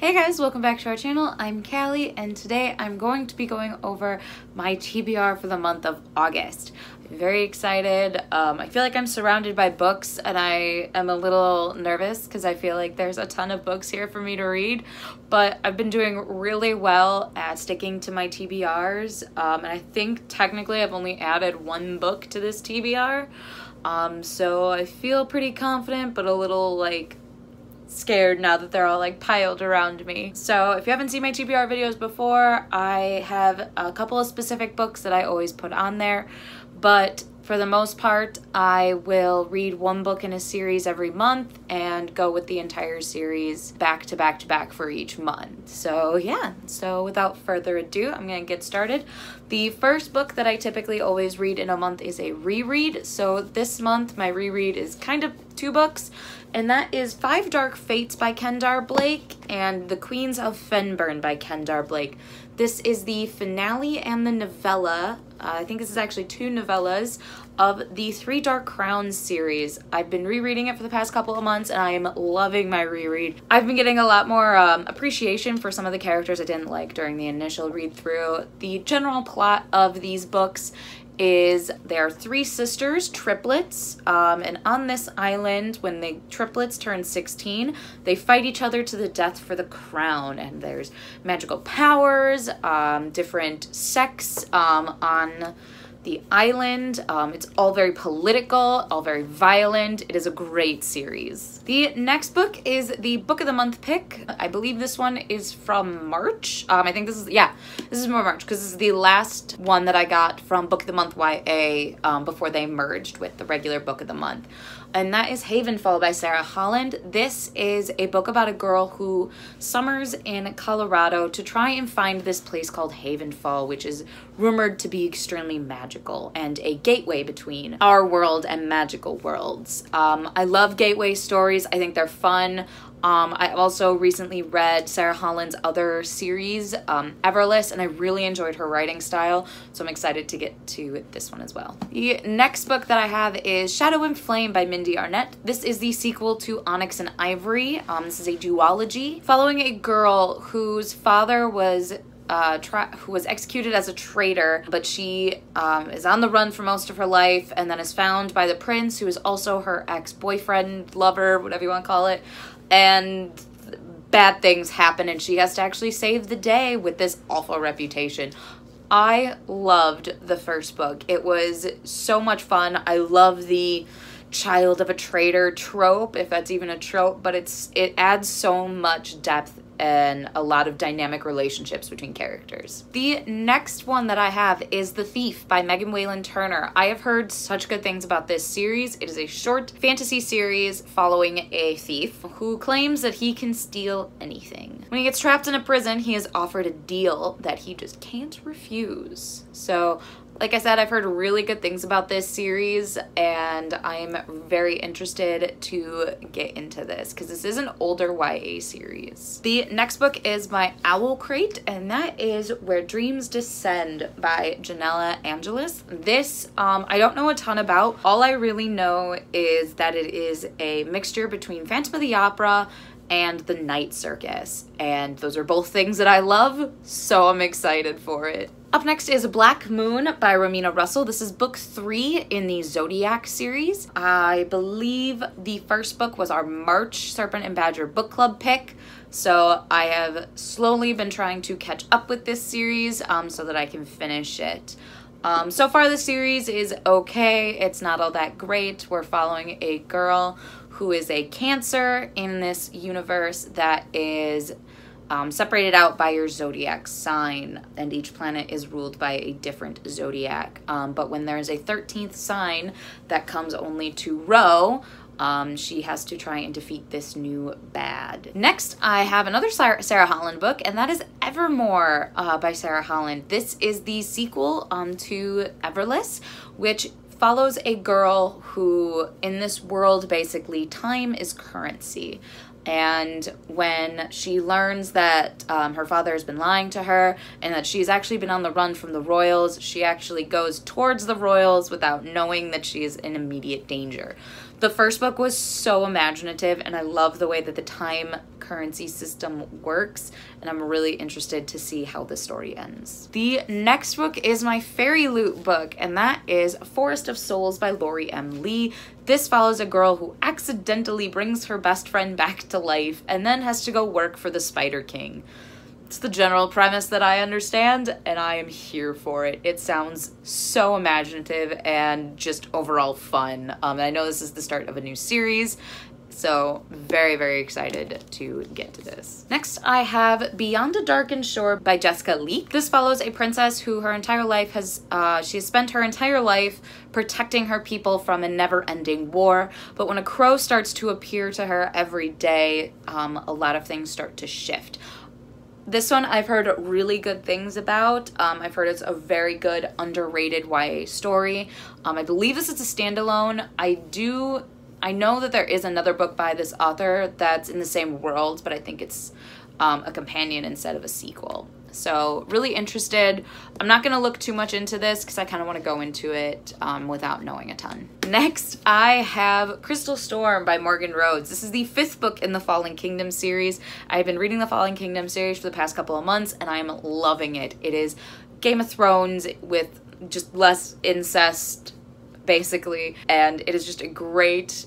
Hey guys, welcome back to our channel. I'm Callie, and today I'm going to be going over my TBR for the month of August. I'm very excited. I feel like I'm surrounded by books, and I am a little nervous because I feel like there's a ton of books here for me to read, but I've been doing really well at sticking to my TBRs, and I think technically I've only added one book to this TBR, so I feel pretty confident, but a little scared now that they're all piled around me. So if you haven't seen my TBR videos before, I have a couple of specific books that I always put on there, but for the most part I will read one book in a series every month and go with the entire series back to back to back for each month. So yeah, so without further ado, I'm gonna get started. The first book that I typically always read in a month is a reread. So this month my reread is kind of two books, and that is Five Dark Fates by Kendare Blake and The Queens of Fennbirn by Kendare Blake. This is the finale and the novella. I think this is actually two novellas of the Three Dark Crowns series. I've been rereading it for the past couple of months, and I am loving my reread. I've been getting a lot more appreciation for some of the characters I didn't like during the initial read through. The general plot of these books is there are three sisters, triplets, and on this island, when the triplets turn 16, they fight each other to the death for the crown, and there's magical powers, different sects on the island. It's all very political, all very violent. It is a great series. The next book is the Book of the Month pick. I believe this one is from March. I think this is, yeah, this is more March because this is the last one that I got from Book of the Month YA before they merged with the regular Book of the Month. And that is Havenfall by Sara, Holland. This is a book about a girl who summers in Colorado to try and find this place called Havenfall, which is rumored to be extremely magical and a gateway between our world and magical worlds. I love gateway stories. I think they're fun. I also recently read Sara Holland's other series, Everless, and I really enjoyed her writing style, so I'm excited to get to this one as well. The next book that I have is Shadow and Flame by Mindee Arnett. This is the sequel to Onyx and Ivory. This is a duology following a girl whose father was who was executed as a traitor, but she is on the run for most of her life and then is found by the prince, who is also her ex-boyfriend, lover, whatever you want to call it, and bad things happen and she has to actually save the day with this awful reputation. I loved the first book. It was so much fun. I love the child of a traitor trope, if that's even a trope, but it adds so much depth and a lot of dynamic relationships between characters. The next one that I have is The Thief by Whalen Turner. I have heard such good things about this series. It is a short fantasy series following a thief who claims that he can steal anything. When he gets trapped in a prison, he is offered a deal that he just can't refuse. So, like I said, I've heard really good things about this series, and I'm very interested to get into this because this is an older YA series. The next book is by Owl Crate, and that is Where Dreams Descend by Janella Angelis. This, I don't know a ton about. All I really know is that it is a mixture between Phantom of the Opera and The Night Circus, and those are both things that I love, so I'm excited for it. Up next is Black Moon by Romina Russell. This is book 3 in the Zodiac series. I believe the first book was our March Serpent and Badger book club pick, so I have slowly been trying to catch up with this series so that I can finish it. So far the series is okay. It's not all that great. We're following a girl who is a Cancer in this universe that is separated out by your zodiac sign, and each planet is ruled by a different zodiac. But when there's a 13th sign that comes only to Ro, she has to try and defeat this new bad. Next, I have another Sara Holland book, and that is Evermore by Sara Holland. This is the sequel to Everless, which follows a girl who, in this world, basically, time is currency. And when she learns that her father has been lying to her and that she's actually been on the run from the royals, she actually goes towards the royals without knowing that she is in immediate danger. The first book was so imaginative, and I love the way that the time currency system works, and I'm really interested to see how the story ends. The next book is my fairy loot book, and that is Forest of Souls by Lori M. Lee. This follows a girl who accidentally brings her best friend back to life and then has to go work for the Spider King. It's the general premise that I understand, and I am here for it. It sounds so imaginative and just overall fun. And I know this is the start of a new series, so very, very excited to get to this. Next, I have Beyond a Darkened Shore by Jessica Leake. This follows a princess who her entire life has, she has spent her entire life protecting her people from a never-ending war. But when a crow starts to appear to her every day, a lot of things start to shift. This one I've heard really good things about. I've heard it's a very good underrated YA story. I believe this is a standalone. I know that there is another book by this author that's in the same world, but I think it's a companion instead of a sequel. So really interested. I'm not going to look too much into this because I kind of want to go into it without knowing a ton. Next, I have Crystal Storm by Morgan Rhodes. This is the 5th book in the Fallen Kingdom series. I've been reading the Fallen Kingdom series for the past couple of months, and I am loving it. It is Game of Thrones with just less incest, basically, and it is just a great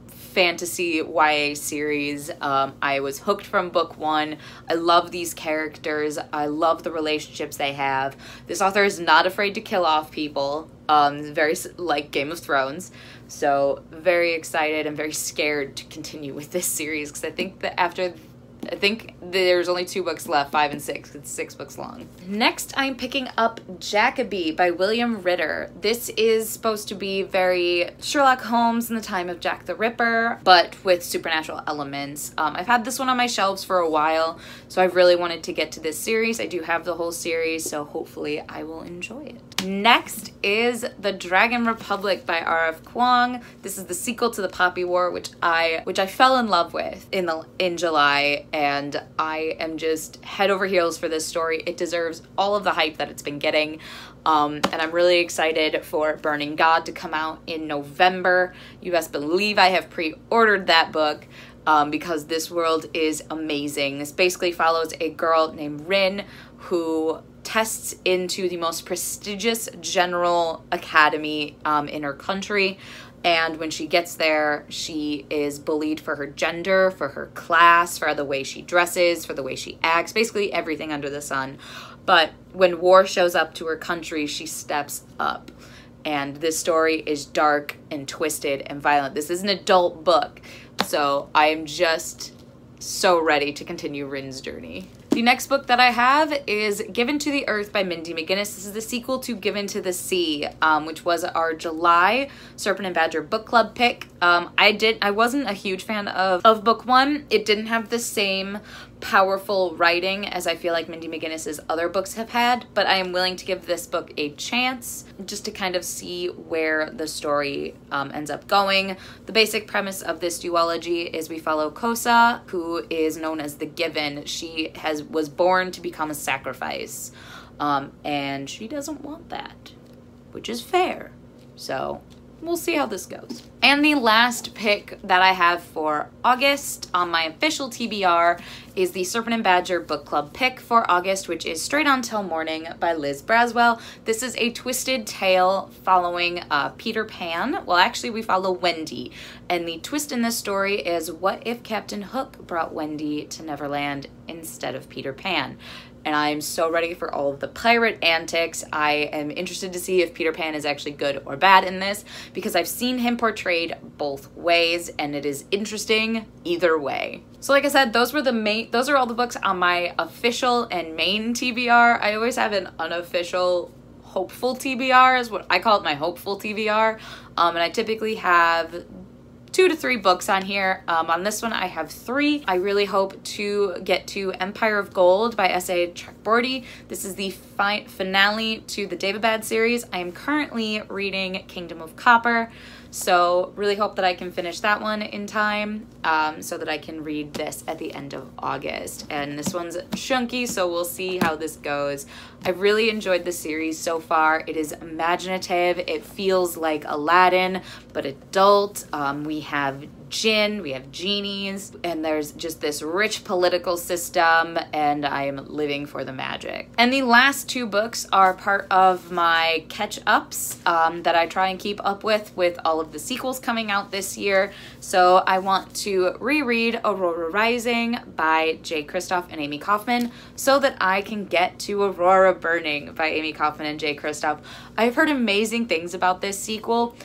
fantasy YA series. I was hooked from book 1. I love these characters. I love the relationships they have. This author is not afraid to kill off people, very like Game of Thrones. So very excited and very scared to continue with this series because I think that I think there's only 2 books left, 5 and 6. It's 6 books long. Next, I'm picking up Jackaby by William Ritter. This is supposed to be very Sherlock Holmes in the time of Jack the Ripper, but with supernatural elements. I've had this one on my shelves for a while, so I've really wanted to get to this series. I do have the whole series, so hopefully I will enjoy it. Next is The Dragon Republic by R.F. Kuang. This is the sequel to The Poppy War, which I fell in love with in July, and I am just head over heels for this story. It deserves all of the hype that it's been getting, and I'm really excited for Burning God to come out in November. You best believe I have pre-ordered that book because this world is amazing. This basically follows a girl named Rin who tests into the most prestigious general academy in her country. And when she gets there, she is bullied for her gender, for her class, for the way she dresses, for the way she acts, basically everything under the sun. But when war shows up to her country, she steps up. And this story is dark and twisted and violent. This is an adult book, so I am just so ready to continue Rin's journey. The next book that I have is Given to the Earth by Mindy McGinnis. This is the sequel to Given to the Sea, which was our July Serpent and Badger book club pick. I wasn't a huge fan of book 1. It didn't have the same powerful writing as I feel like Mindy McGinnis's other books have had, but I am willing to give this book a chance just to kind of see where the story ends up going. The basic premise of this duology is we follow Kosa, who is known as the Given. She was born to become a sacrifice, and she doesn't want that, which is fair. So we'll see how this goes. And the last pick that I have for August on my official TBR is the Serpent and Badger book club pick for August, which is Straight On Till Morning by Liz Braswell. This is a twisted tale following Peter Pan. Well, actually we follow Wendy, and the twist in this story is what if Captain Hook brought Wendy to Neverland instead of Peter Pan? And I'm so ready for all of the pirate antics. I am interested to see if Peter Pan is actually good or bad in this, because I've seen him portrayed both ways, and it is interesting either way. So like I said, those are all the books on my official and main TBR. I always have an unofficial hopeful TBR, is what I call it, my hopeful TBR. And I typically have 2 to 3 books on here. On this one I have 3. I really hope to get to Empire of Gold by S.A. Chakraborty. This is the finale to the Daevabad series. I am currently reading Kingdom of Copper, So really hope that I can finish that one in time so that I can read this at the end of August. And this one's chunky, so we'll see how this goes. I've really enjoyed the series so far. It is imaginative. It feels like Aladdin, but adult. We have Jinn, we have genies, and there's just this rich political system, and I am living for the magic. And the last two books are part of my catch-ups that I try and keep up with all of the sequels coming out this year. So I want to reread Aurora Rising by J. Kristoff and Amie Kaufman so that I can get to Aurora Burning by Amie Kaufman and J. Kristoff. I've heard amazing things about this sequel,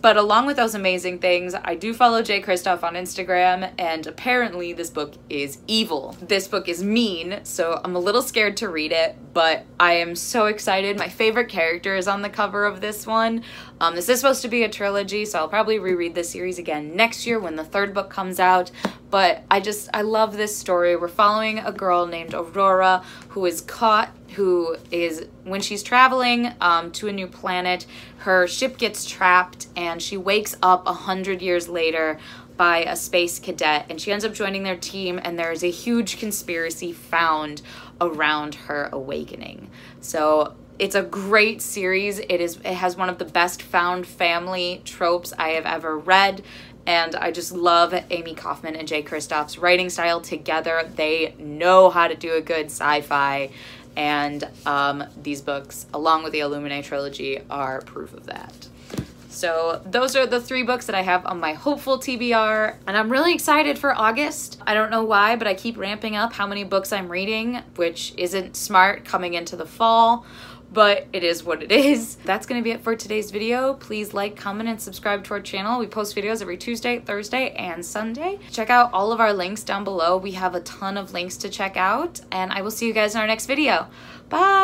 but along with those amazing things, I do follow J. Kristoff on Instagram, and apparently this book is evil. This book is mean, so I'm a little scared to read it, but I am so excited. My favorite character is on the cover of this one. This is supposed to be a trilogy, so I'll probably reread this series again next year when the third book comes out. But I love this story. We're following a girl named Aurora who is caught, when she's traveling to a new planet, her ship gets trapped and she wakes up 100 years later by a space cadet, and she ends up joining their team, and there is a huge conspiracy found around her awakening. So it's a great series. It has one of the best found family tropes I have ever read. And I just love Amie Kaufman and J. Kristoff's writing style together. They know how to do a good sci-fi. And these books, along with the Illuminae trilogy, are proof of that. So those are the 3 books that I have on my hopeful TBR. And I'm really excited for August. I don't know why, but I keep ramping up how many books I'm reading, which isn't smart coming into the fall, but it is what it is. That's gonna be it for today's video. Please like, comment, and subscribe to our channel. We post videos every Tuesday, Thursday, and Sunday. Check out all of our links down below. We have a ton of links to check out, and I will see you guys in our next video. Bye!